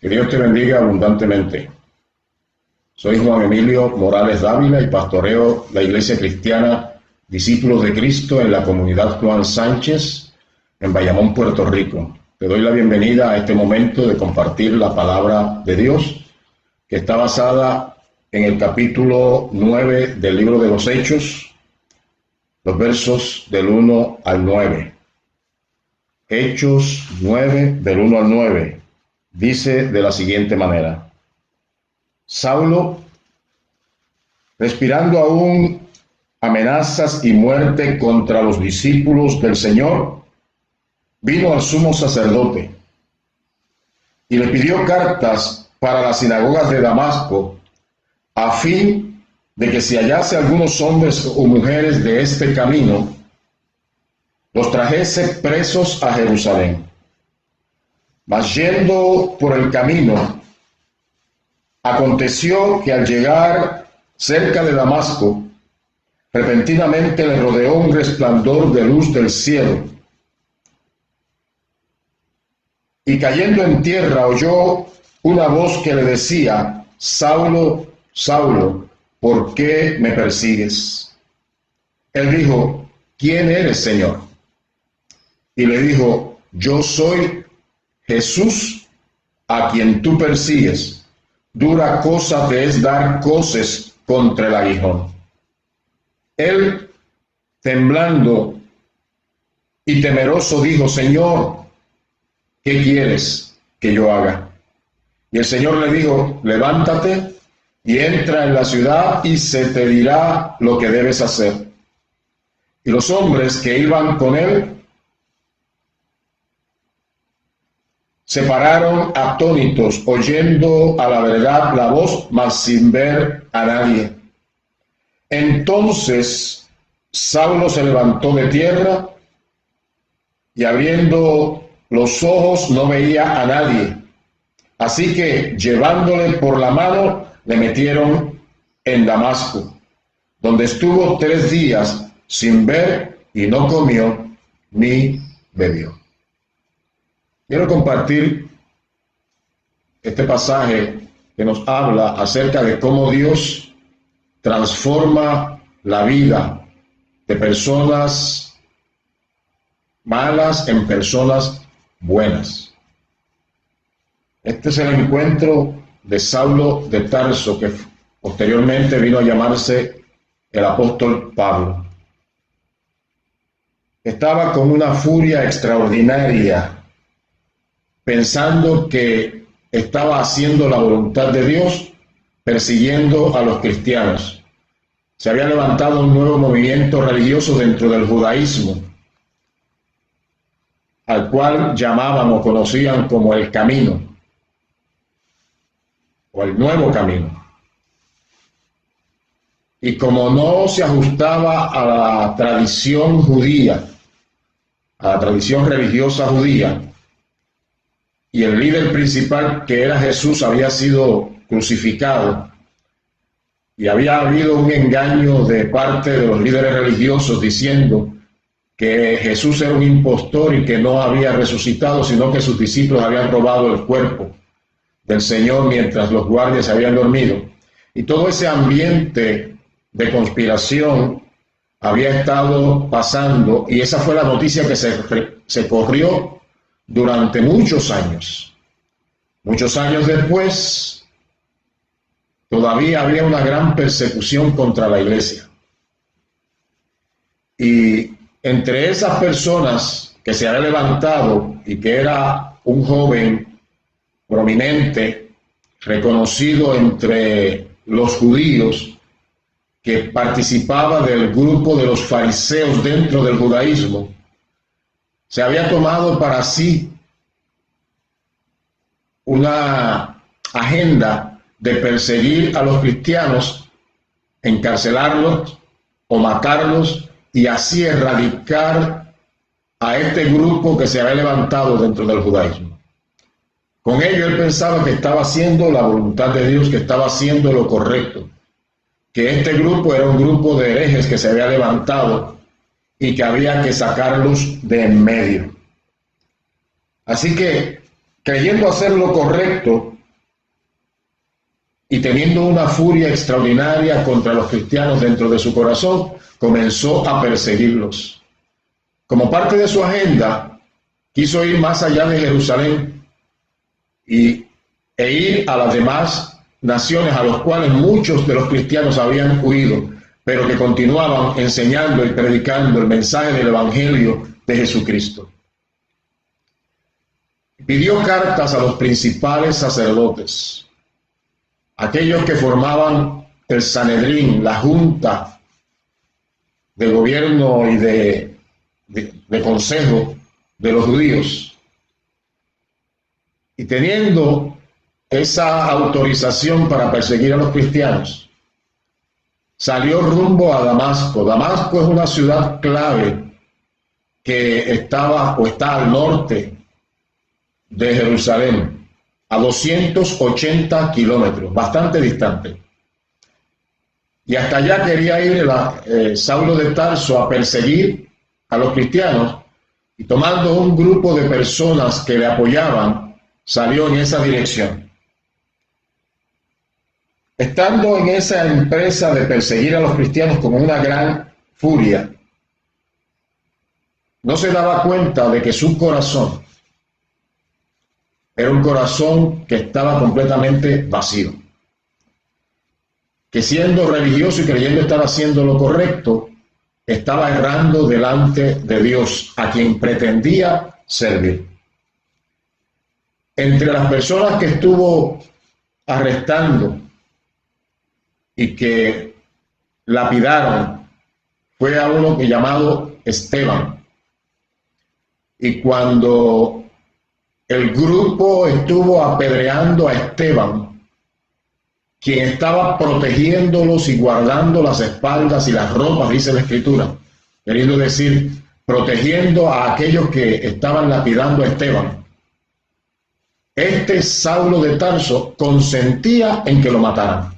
Que Dios te bendiga abundantemente. Soy Juan Emilio Morales Dávila y pastoreo la Iglesia Cristiana Discípulos de Cristo en la comunidad Juan Sánchez, en Bayamón, Puerto Rico. Te doy la bienvenida a este momento de compartir la palabra de Dios, que está basada en el capítulo 9 del libro de los Hechos, los versos del 1 al 9. Hechos 9, del 1 al 9. Dice de la siguiente manera: Saulo, respirando aún amenazas y muerte contra los discípulos del Señor, vino al sumo sacerdote y le pidió cartas para las sinagogas de Damasco, a fin de que si hallase algunos hombres o mujeres de este camino, los trajese presos a Jerusalén. Mas yendo por el camino, aconteció que al llegar cerca de Damasco, repentinamente le rodeó un resplandor de luz del cielo. Y cayendo en tierra oyó una voz que le decía: Saulo, Saulo, ¿por qué me persigues? Él dijo: ¿Quién eres, Señor? Y le dijo: Yo soy Jesús, a quien tú persigues. Dura cosa te es dar coces contra el aguijón. Él, temblando y temeroso, dijo: Señor, ¿qué quieres que yo haga? Y el Señor le dijo: levántate y entra en la ciudad y se te dirá lo que debes hacer. Y los hombres que iban con él se pararon atónitos, oyendo a la verdad la voz, mas sin ver a nadie. Entonces Saulo se levantó de tierra y abriendo los ojos no veía a nadie. Así que llevándole por la mano le metieron en Damasco, donde estuvo 3 días sin ver y no comió ni bebió. Quiero compartir este pasaje que nos habla acerca de cómo Dios transforma la vida de personas malas en personas buenas. Este es el encuentro de Saulo de Tarso, que posteriormente vino a llamarse el apóstol Pablo. Estaba con una furia extraordinaria, pensando que estaba haciendo la voluntad de Dios, persiguiendo a los cristianos. Se había levantado un nuevo movimiento religioso dentro del judaísmo, al cual llamaban o conocían como el camino, o el nuevo camino. Y como no se ajustaba a la tradición judía, a la tradición religiosa judía, y el líder principal, que era Jesús, había sido crucificado, y había habido un engaño de parte de los líderes religiosos diciendo que Jesús era un impostor y que no había resucitado, sino que sus discípulos habían robado el cuerpo del Señor mientras los guardias habían dormido. Y todo ese ambiente de conspiración había estado pasando, y esa fue la noticia que se corrió durante muchos años. Muchos años después, todavía había una gran persecución contra la iglesia. Y entre esas personas que se había levantado y que era un joven prominente, reconocido entre los judíos, que participaba del grupo de los fariseos dentro del judaísmo, se había tomado para sí una agenda de perseguir a los cristianos, encarcelarlos o matarlos, y así erradicar a este grupo que se había levantado dentro del judaísmo. Con ello él pensaba que estaba haciendo la voluntad de Dios, que estaba haciendo lo correcto, que este grupo era un grupo de herejes que se había levantado y que había que sacarlos de en medio. Así que, creyendo hacer lo correcto, y teniendo una furia extraordinaria contra los cristianos dentro de su corazón, comenzó a perseguirlos. Como parte de su agenda, quiso ir más allá de Jerusalén e ir a las demás naciones a los cuales muchos de los cristianos habían huido, pero que continuaban enseñando y predicando el mensaje del Evangelio de Jesucristo. Pidió cartas a los principales sacerdotes, aquellos que formaban el Sanedrín, la junta de gobierno y de consejo de los judíos. Y teniendo esa autorización para perseguir a los cristianos, salió rumbo a Damasco. Damasco es una ciudad clave que está al norte de Jerusalén, a 280 kilómetros, bastante distante. Y hasta allá quería ir Saulo de Tarso a perseguir a los cristianos, y tomando un grupo de personas que le apoyaban, salió en esa dirección. Estando en esa empresa de perseguir a los cristianos con una gran furia, no se daba cuenta de que su corazón era un corazón que estaba completamente vacío, que siendo religioso y creyendo estar haciendo lo correcto, estaba errando delante de Dios, a quien pretendía servir. Entre las personas que estuvo arrestando y que lapidaron, fue a uno llamado Esteban. Y cuando el grupo estuvo apedreando a Esteban, quien estaba protegiéndolos y guardando las espaldas y las ropas, dice la Escritura, queriendo decir, protegiendo a aquellos que estaban lapidando a Esteban, este Saulo de Tarso consentía en que lo mataran.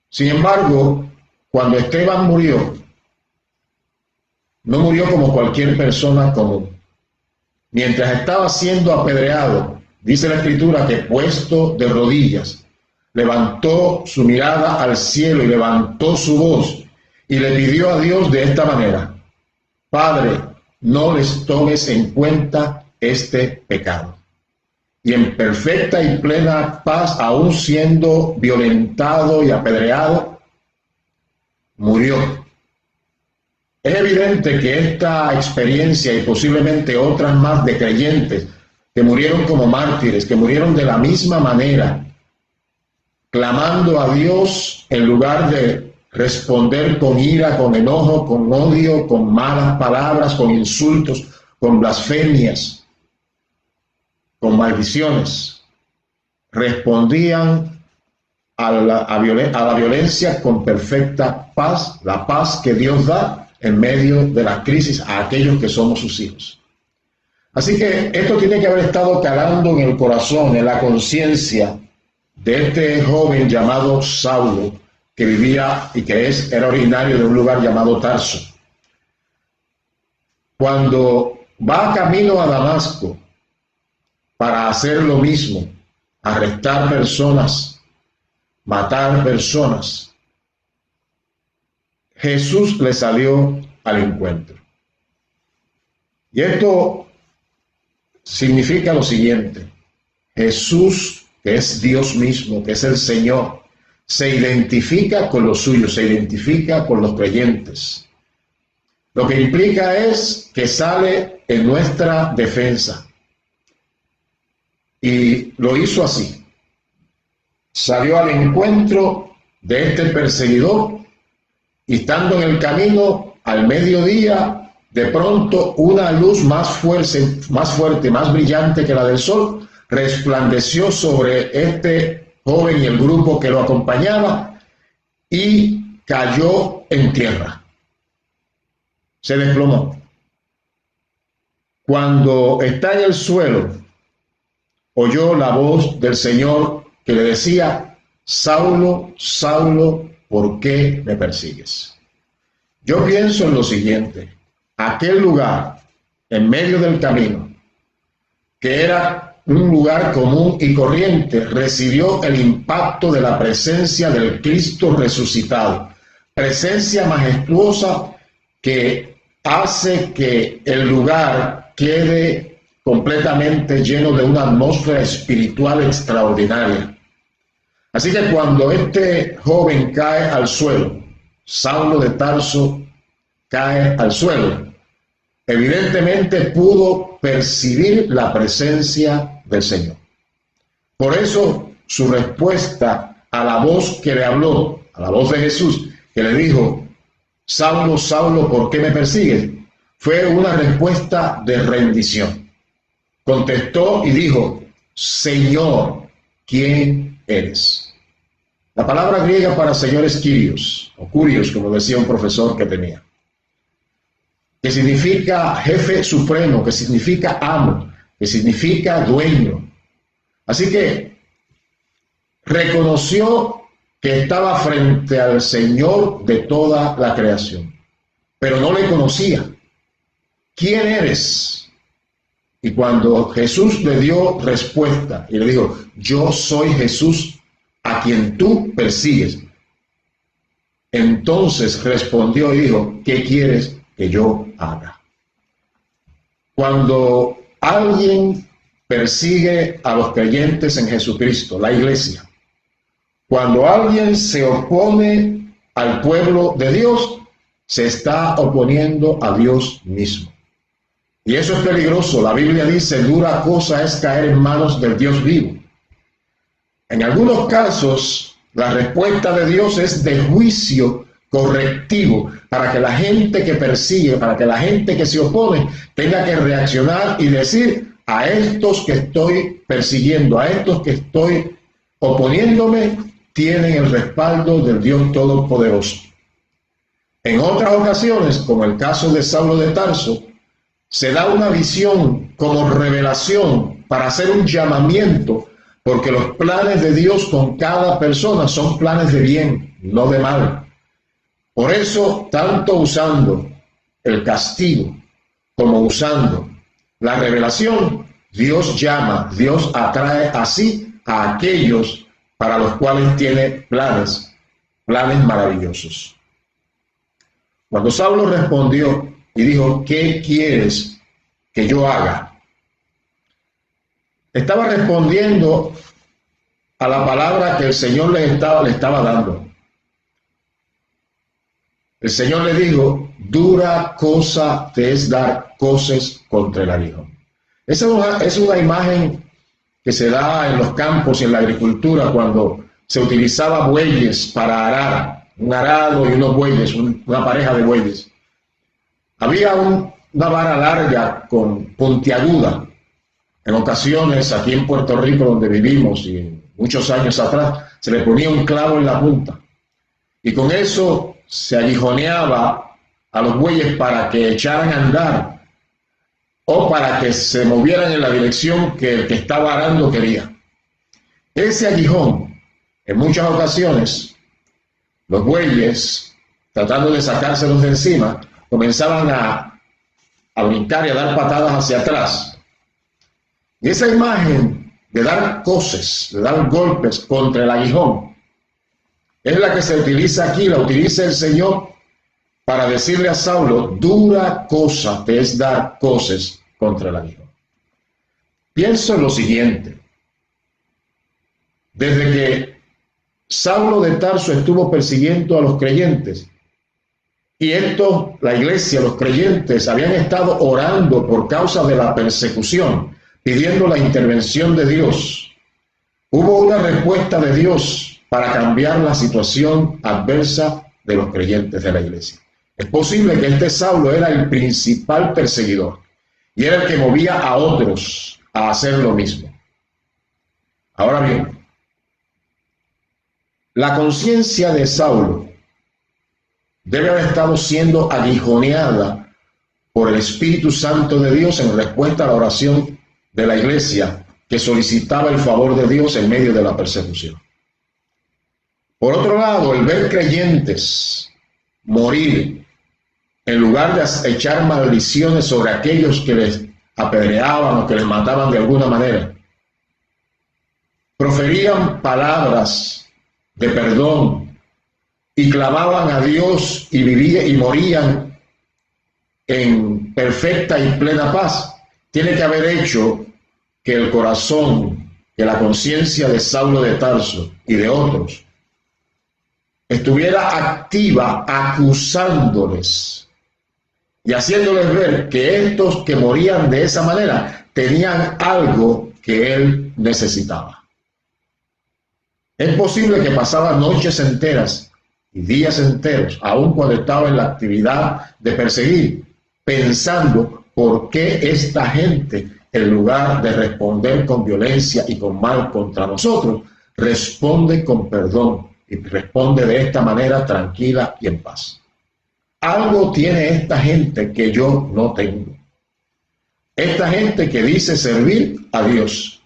Sin embargo, cuando Esteban murió, no murió como cualquier persona común. Mientras estaba siendo apedreado, dice la Escritura que puesto de rodillas, levantó su mirada al cielo y levantó su voz y le pidió a Dios de esta manera: Padre, no les tomes en cuenta este pecado. Y en perfecta y plena paz, aún siendo violentado y apedreado, murió. Es evidente que esta experiencia y posiblemente otras más de creyentes que murieron como mártires, que murieron de la misma manera, clamando a Dios en lugar de responder con ira, con enojo, con odio, con malas palabras, con insultos, con blasfemias, con maldiciones, respondían a la violencia con perfecta paz, la paz que Dios da en medio de la crisis a aquellos que somos sus hijos. Así que esto tiene que haber estado calando en el corazón, en la conciencia de este joven llamado Saulo, que vivía y que era originario de un lugar llamado Tarso. Cuando va camino a Damasco para hacer lo mismo, arrestar personas, matar personas, Jesús le salió al encuentro. Y esto significa lo siguiente: Jesús, que es Dios mismo, que es el Señor, se identifica con los suyos, se identifica con los creyentes. Lo que implica es que sale en nuestra defensa. Y lo hizo así. Salió al encuentro de este perseguidor, y estando en el camino, al mediodía, de pronto una luz más fuerte, más brillante que la del sol, resplandeció sobre este joven y el grupo que lo acompañaba, y cayó en tierra. Se desplomó. Cuando está en el suelo, oyó la voz del Señor que le decía: Saulo, Saulo, ¿por qué me persigues? Yo pienso en lo siguiente: aquel lugar en medio del camino, que era un lugar común y corriente, recibió el impacto de la presencia del Cristo resucitado. Presencia majestuosa que hace que el lugar quede completamente lleno de una atmósfera espiritual extraordinaria. Así que cuando este joven cae al suelo, Saulo de Tarso cae al suelo, evidentemente pudo percibir la presencia del Señor. Por eso su respuesta a la voz que le habló, a la voz de Jesús, que le dijo, Saulo, Saulo, ¿por qué me persigues?, fue una respuesta de rendición. Contestó y dijo, Señor, ¿quién eres? La palabra griega para Señor es Kyrios, o Curios, como decía un profesor que tenía, que significa jefe supremo, que significa amo, que significa dueño. Así que reconoció que estaba frente al Señor de toda la creación, pero no le conocía. ¿Quién eres? Y cuando Jesús le dio respuesta y le dijo, yo soy Jesús a quien tú persigues, entonces respondió y dijo, ¿qué quieres que yo haga? Cuando alguien persigue a los creyentes en Jesucristo, la iglesia, cuando alguien se opone al pueblo de Dios, se está oponiendo a Dios mismo. Y eso es peligroso. La Biblia dice, dura cosa es caer en manos del Dios vivo. En algunos casos, la respuesta de Dios es de juicio correctivo para que la gente que persigue, para que la gente que se opone tenga que reaccionar y decir, a estos que estoy persiguiendo, a estos que estoy oponiéndome, tienen el respaldo del Dios Todopoderoso. En otras ocasiones, como el caso de Saulo de Tarso, se da una visión como revelación para hacer un llamamiento, porque los planes de Dios con cada persona son planes de bien, no de mal. Por eso, tanto usando el castigo como usando la revelación, Dios llama, Dios atrae así a aquellos para los cuales tiene planes maravillosos. Cuando Saulo respondió y dijo, ¿qué quieres que yo haga?, estaba respondiendo a la palabra que el Señor le estaba dando. El Señor le dijo, dura cosa te es dar coces contra el aguijón. Esa es una imagen que se da en los campos y en la agricultura cuando se utilizaba bueyes para arar, un arado y unos bueyes, una pareja de bueyes. Había una vara larga con puntiaguda. En ocasiones, aquí en Puerto Rico, donde vivimos, y muchos años atrás, se le ponía un clavo en la punta. Y con eso se aguijoneaba a los bueyes para que echaran a andar o para que se movieran en la dirección que el que estaba arando quería. Ese aguijón, en muchas ocasiones, los bueyes, tratando de sacárselos de encima, comenzaban a brincar y a dar patadas hacia atrás. Y esa imagen de dar coces, de dar golpes contra el aguijón, es la que se utiliza aquí, la utiliza el Señor para decirle a Saulo, dura cosa te es dar coces contra el aguijón. Pienso en lo siguiente. Desde que Saulo de Tarso estuvo persiguiendo a los creyentes, y esto, la iglesia, los creyentes, habían estado orando por causa de la persecución, pidiendo la intervención de Dios. Hubo una respuesta de Dios para cambiar la situación adversa de los creyentes de la iglesia. Es posible que este Saulo era el principal perseguidor y era el que movía a otros a hacer lo mismo. Ahora bien, la conciencia de Saulo debe haber estado siendo aguijoneada por el Espíritu Santo de Dios en respuesta a la oración de la iglesia que solicitaba el favor de Dios en medio de la persecución. Por otro lado, el ver creyentes morir en lugar de echar maldiciones sobre aquellos que les apedreaban o que les mataban de alguna manera, proferían palabras de perdón y clamaban a Dios y morían en perfecta y plena paz, tiene que haber hecho que el corazón, que la conciencia de Saulo de Tarso y de otros estuviera activa, acusándoles y haciéndoles ver que estos que morían de esa manera tenían algo que él necesitaba. Es posible que pasaba noches enteras y días enteros, aun cuando estaba en la actividad de perseguir, pensando por qué esta gente, en lugar de responder con violencia y con mal contra nosotros, responde con perdón y responde de esta manera tranquila y en paz. Algo tiene esta gente que yo no tengo. Esta gente que dice servir a Dios,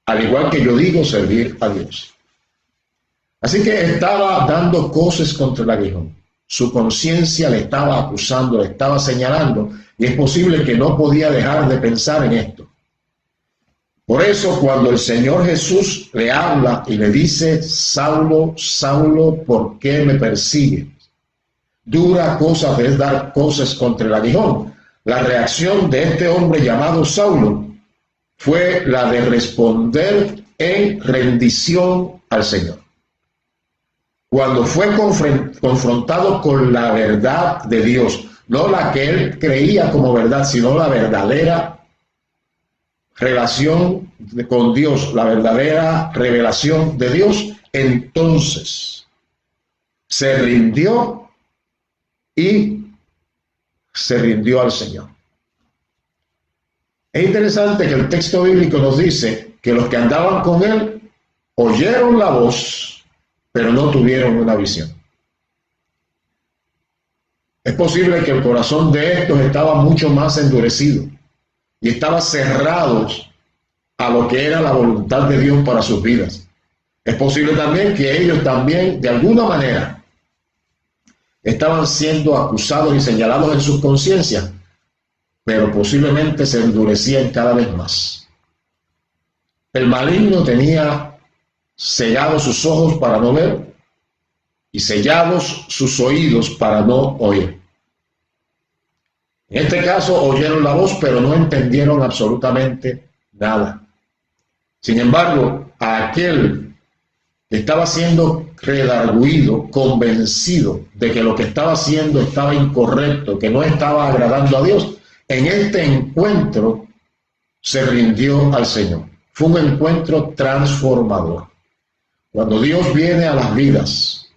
al igual que yo digo servir a Dios. Así que estaba dando coces contra el aguijón. Su conciencia le estaba acusando, le estaba señalando, y es posible que no podía dejar de pensar en esto. Por eso, cuando el Señor Jesús le habla y le dice: Saulo, Saulo, ¿por qué me persigues? Dura cosa es dar coces contra el aguijón. La reacción de este hombre llamado Saulo fue la de responder en rendición al Señor. Cuando fue confrontado con la verdad de Dios, no la que él creía como verdad, sino la verdadera relación con Dios, la verdadera revelación de Dios, entonces se rindió y se rindió al Señor. Es interesante que el texto bíblico nos dice que los que andaban con él oyeron la voz, pero no tuvieron una visión. Es posible que el corazón de estos estaba mucho más endurecido y estaba cerrado a lo que era la voluntad de Dios para sus vidas. Es posible también que ellos también, de alguna manera, estaban siendo acusados y señalados en sus conciencias, pero posiblemente se endurecían cada vez más. El maligno tenía cegados sus ojos para no ver y sellados sus oídos para no oír. En este caso oyeron la voz, pero no entendieron absolutamente nada. Sin embargo, a aquel que estaba siendo redarguido, convencido de que lo que estaba haciendo estaba incorrecto, que no estaba agradando a Dios, en este encuentro se rindió al Señor. Fue un encuentro transformador. Cuando Dios viene a las vidas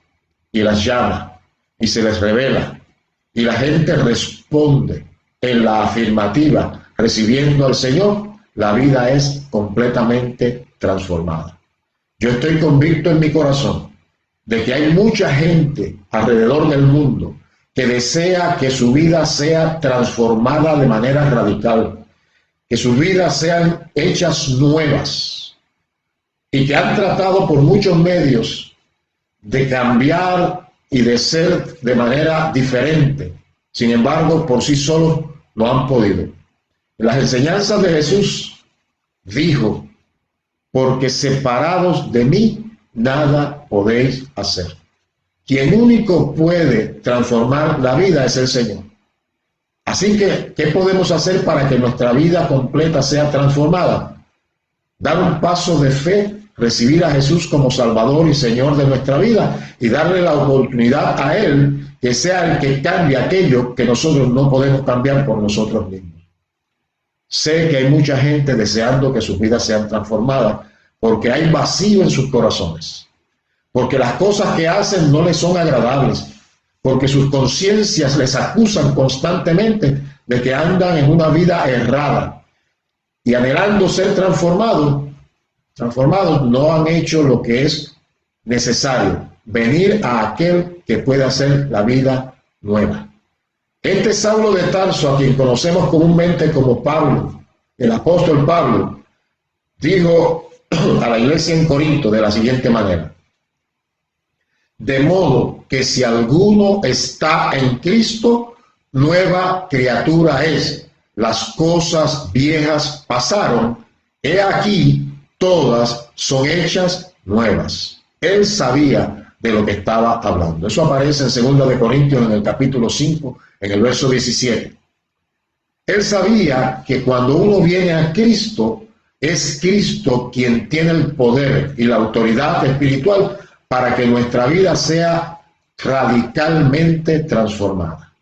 y las llama y se les revela y la gente responde en la afirmativa recibiendo al Señor, la vida es completamente transformada. Yo estoy convicto en mi corazón de que hay mucha gente alrededor del mundo que desea que su vida sea transformada de manera radical, que sus vidas sean hechas nuevas, y que han tratado por muchos medios de cambiar y de ser de manera diferente. Sin embargo, por sí solos no han podido. En las enseñanzas de Jesús dijo: porque separados de mí nada podéis hacer. Quien único puede transformar la vida es el Señor. Así que, ¿qué podemos hacer para que nuestra vida completa sea transformada? Dar un paso de fe, recibir a Jesús como Salvador y Señor de nuestra vida y darle la oportunidad a Él que sea el que cambie aquello que nosotros no podemos cambiar por nosotros mismos. Sé que hay mucha gente deseando que sus vidas sean transformadas porque hay vacío en sus corazones, porque las cosas que hacen no les son agradables, porque sus conciencias les acusan constantemente de que andan en una vida errada y anhelando ser transformados no han hecho lo que es necesario, venir a aquel que puede hacer la vida nueva. Este Saulo de Tarso, a quien conocemos comúnmente como Pablo, el apóstol Pablo, dijo a la iglesia en Corinto de la siguiente manera: de modo que si alguno está en Cristo, nueva criatura es. Las cosas viejas pasaron, he aquí, todas son hechas nuevas. Él sabía de lo que estaba hablando. Eso aparece en 2 de Corintios, en el capítulo 5, en el verso 17. Él sabía que cuando uno viene a Cristo, es Cristo quien tiene el poder y la autoridad espiritual para que nuestra vida sea radicalmente transformada.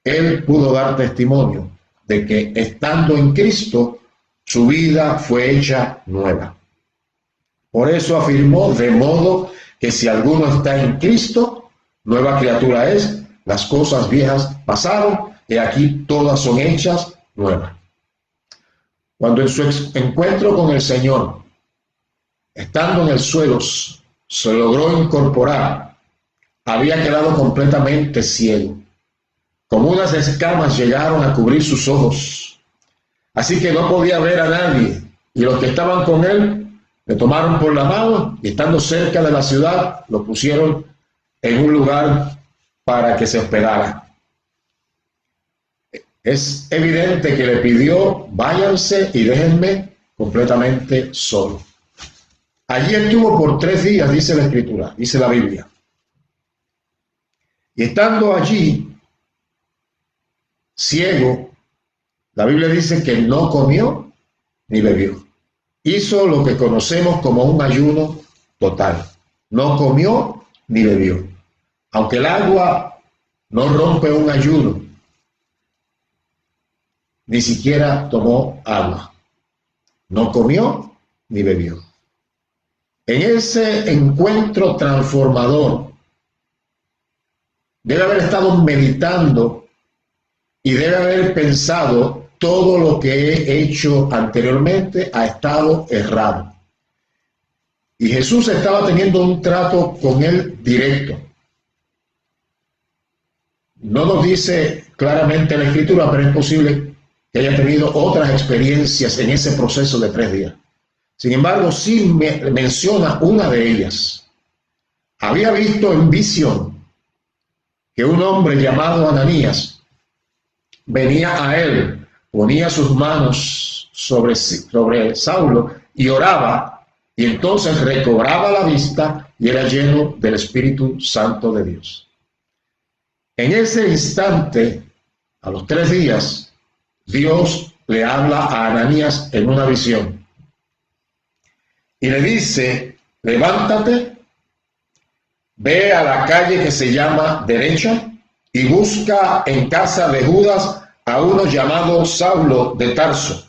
Él pudo dar testimonio de que estando en Cristo, su vida fue hecha nueva. Por eso afirmó, de modo que si alguno está en Cristo, nueva criatura es, las cosas viejas pasaron, y aquí todas son hechas nuevas. Cuando en su encuentro con el Señor, estando en el suelo, se logró incorporar, había quedado completamente ciego. Como unas escamas llegaron a cubrir sus ojos. Así que no podía ver a nadie. Y los que estaban con él le tomaron por la mano y estando cerca de la ciudad, lo pusieron en un lugar para que se hospedara. Es evidente que le pidió, váyanse y déjenme completamente solo. Allí estuvo por 3 días, dice la Escritura, dice la Biblia. Y estando allí, ciego, la Biblia dice que no comió ni bebió. Hizo lo que conocemos como un ayuno total. No comió ni bebió. Aunque el agua no rompe un ayuno, ni siquiera tomó agua. No comió ni bebió. En ese encuentro transformador, debe haber estado meditando y debe haber pensado: todo lo que he hecho anteriormente ha estado errado. Y Jesús estaba teniendo un trato con él directo. No nos dice claramente la Escritura, pero es posible que haya tenido otras experiencias en ese proceso de 3 días. Sin embargo, sí menciona una de ellas. Había visto en visión que un hombre llamado Ananías venía a él, ponía sus manos sobre Saulo y oraba, y entonces recobraba la vista y era lleno del Espíritu Santo de Dios. En ese instante, a los 3 días, Dios le habla a Ananías en una visión y le dice: levántate, ve a la calle que se llama Derecha y busca en casa de Judas a uno llamado Saulo de Tarso,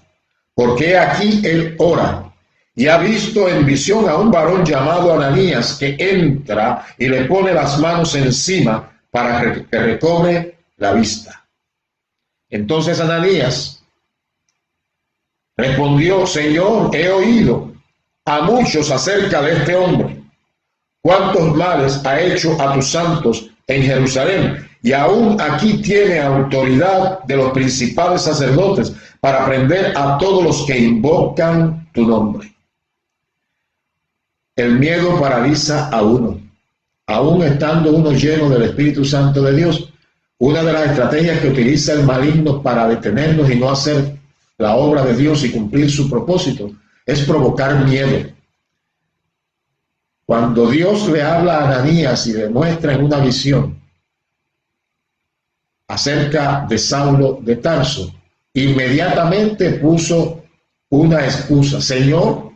porque aquí él ora y ha visto en visión a un varón llamado Ananías que entra y le pone las manos encima para que recobre la vista. Entonces Ananías respondió: Señor, he oído a muchos acerca de este hombre, cuántos males ha hecho a tus santos en Jerusalén, y aún aquí tiene autoridad de los principales sacerdotes para prender a todos los que invocan tu nombre. El miedo paraliza a uno, aún estando uno lleno del Espíritu Santo de Dios. Una de las estrategias que utiliza el maligno para detenernos y no hacer la obra de Dios y cumplir su propósito es provocar miedo. Cuando Dios le habla a Ananías y le muestra en una visión acerca de Saulo de Tarso, inmediatamente puso una excusa: Señor,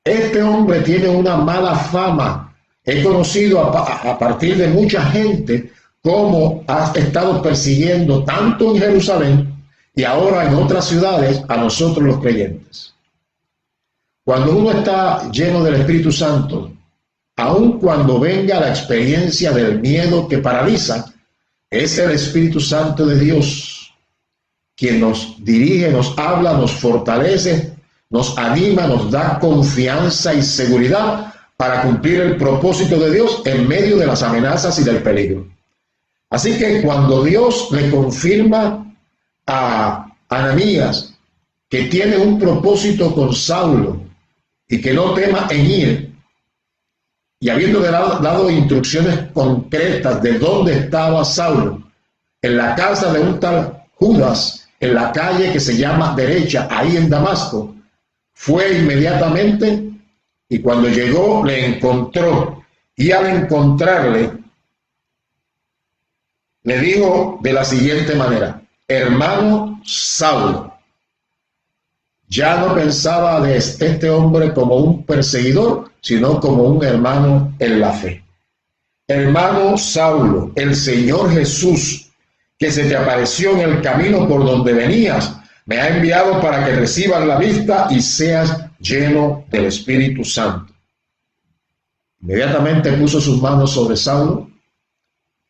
este hombre tiene una mala fama. He conocido a partir de mucha gente cómo ha estado persiguiendo tanto en Jerusalén y ahora en otras ciudades a nosotros los creyentes. Cuando uno está lleno del Espíritu Santo, aun cuando venga la experiencia del miedo que paraliza, es el Espíritu Santo de Dios quien nos dirige, nos habla, nos fortalece, nos anima, nos da confianza y seguridad para cumplir el propósito de Dios en medio de las amenazas y del peligro. Así que cuando Dios le confirma a Ananías que tiene un propósito con Saulo y que no tema en ir, y habiéndole dado instrucciones concretas de dónde estaba Saulo, en la casa de un tal Judas, en la calle que se llama Derecha, ahí en Damasco, Fue inmediatamente y cuando llegó le encontró, y al encontrarle le dijo de la siguiente manera: hermano Saulo. Ya no pensaba de este hombre como un perseguidor, sino como un hermano en la fe. Hermano Saulo, el Señor Jesús, que se te apareció en el camino por donde venías, me ha enviado para que recibas la vista y seas lleno del Espíritu Santo. Inmediatamente puso sus manos sobre Saulo,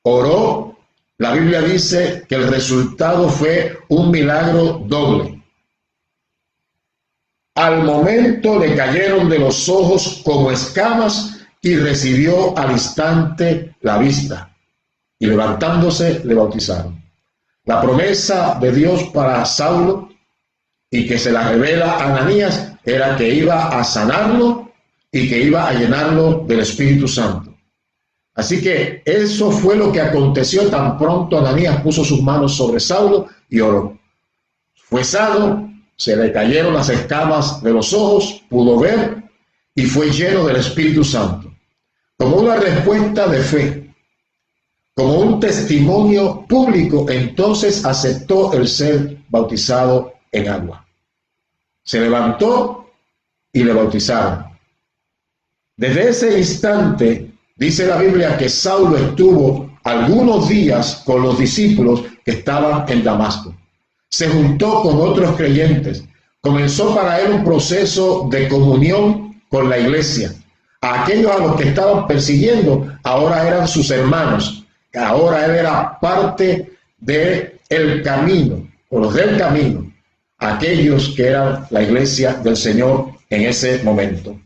oró. La Biblia dice que el resultado fue un milagro doble. Al momento le cayeron de los ojos como escamas y recibió al instante la vista. Y levantándose le bautizaron. La promesa de Dios para Saulo, y que se la revela a Ananías, era que iba a sanarlo y que iba a llenarlo del Espíritu Santo. Así que eso fue lo que aconteció tan pronto Ananías puso sus manos sobre Saulo y oró. Fue sano, se le cayeron las escamas de los ojos, pudo ver y fue lleno del Espíritu Santo. Como una respuesta de fe, como un testimonio público, entonces aceptó el ser bautizado en agua. Se levantó y le bautizaron. Desde ese instante, dice la Biblia que Saulo estuvo algunos días con los discípulos que estaban en Damasco. Se juntó con otros creyentes. Comenzó para él un proceso de comunión con la iglesia. A aquellos a los que estaban persiguiendo, ahora eran sus hermanos. Ahora él era parte del camino, o los del camino, aquellos que eran la iglesia del Señor en ese momento.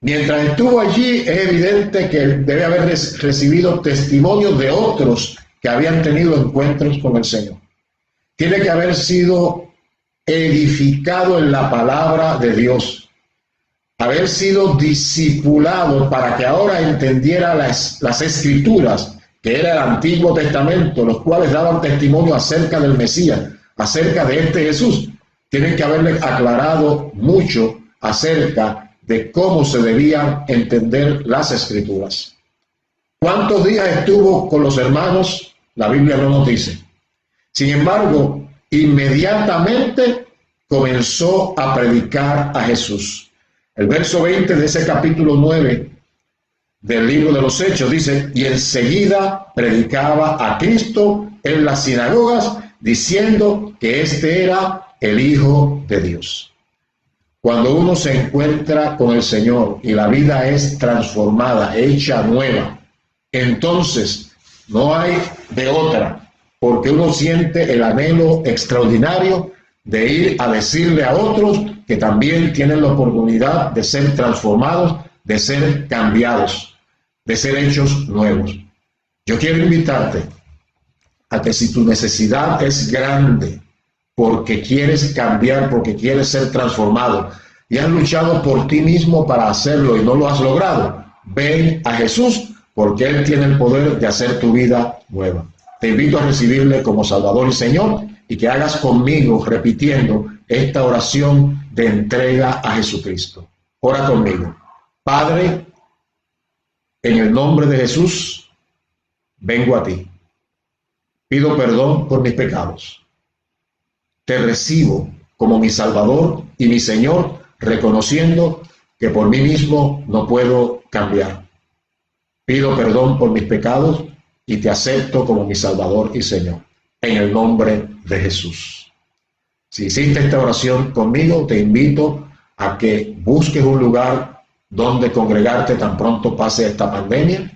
Mientras estuvo allí, es evidente que debe haber recibido testimonios de otros que habían tenido encuentros con el Señor. Tiene que haber sido edificado en la palabra de Dios, haber sido discipulado para que ahora entendiera las escrituras, que era el Antiguo Testamento, los cuales daban testimonio acerca del Mesías, acerca de este Jesús. Tienen que haberle aclarado mucho acerca de cómo se debían entender las escrituras. ¿Cuántos días estuvo con los hermanos? La Biblia no nos dice. Sin embargo, inmediatamente comenzó a predicar a Jesús. El verso 20 de ese capítulo 9 del libro de los Hechos dice: y enseguida predicaba a Cristo en las sinagogas, diciendo que este era el Hijo de Dios. Cuando uno se encuentra con el Señor y la vida es transformada, hecha nueva, entonces no hay de otra, porque uno siente el anhelo extraordinario de ir a decirle a otros que también tienen la oportunidad de ser transformados, de ser cambiados, de ser hechos nuevos. Yo quiero invitarte a que si tu necesidad es grande, porque quieres cambiar, porque quieres ser transformado, y has luchado por ti mismo para hacerlo y no lo has logrado, ven a Jesús, porque Él tiene el poder de hacer tu vida nueva. Te invito a recibirle como Salvador y Señor, y que hagas conmigo, repitiendo esta oración de entrega a Jesucristo. Ora conmigo. Padre, en el nombre de Jesús, vengo a ti. Pido perdón por mis pecados. Te recibo como mi Salvador y mi Señor, reconociendo que por mí mismo no puedo cambiar. Pido perdón por mis pecados y te acepto como mi Salvador y Señor, en el nombre de Jesús. Si hiciste esta oración conmigo, te invito a que busques un lugar donde congregarte tan pronto pase esta pandemia,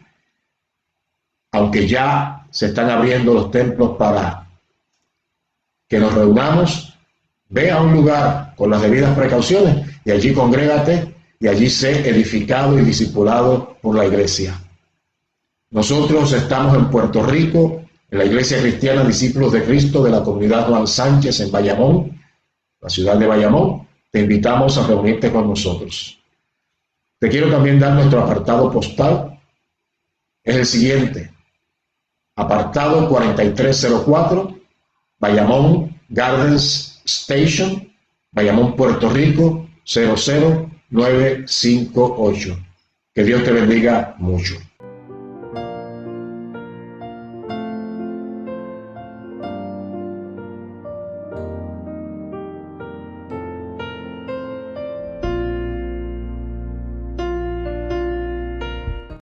aunque ya se están abriendo los templos para que nos reunamos. Ve a un lugar con las debidas precauciones y allí congrégate y allí sé edificado y discipulado por la iglesia. Nosotros estamos en Puerto Rico, en la Iglesia Cristiana Discípulos de Cristo de la comunidad Juan Sánchez en Bayamón, la ciudad de Bayamón. Te invitamos a reunirte con nosotros. Te quiero también dar nuestro apartado postal. Es el siguiente: apartado 4304, Bayamón Gardens Station, Bayamón, Puerto Rico, 00958. Que Dios te bendiga mucho.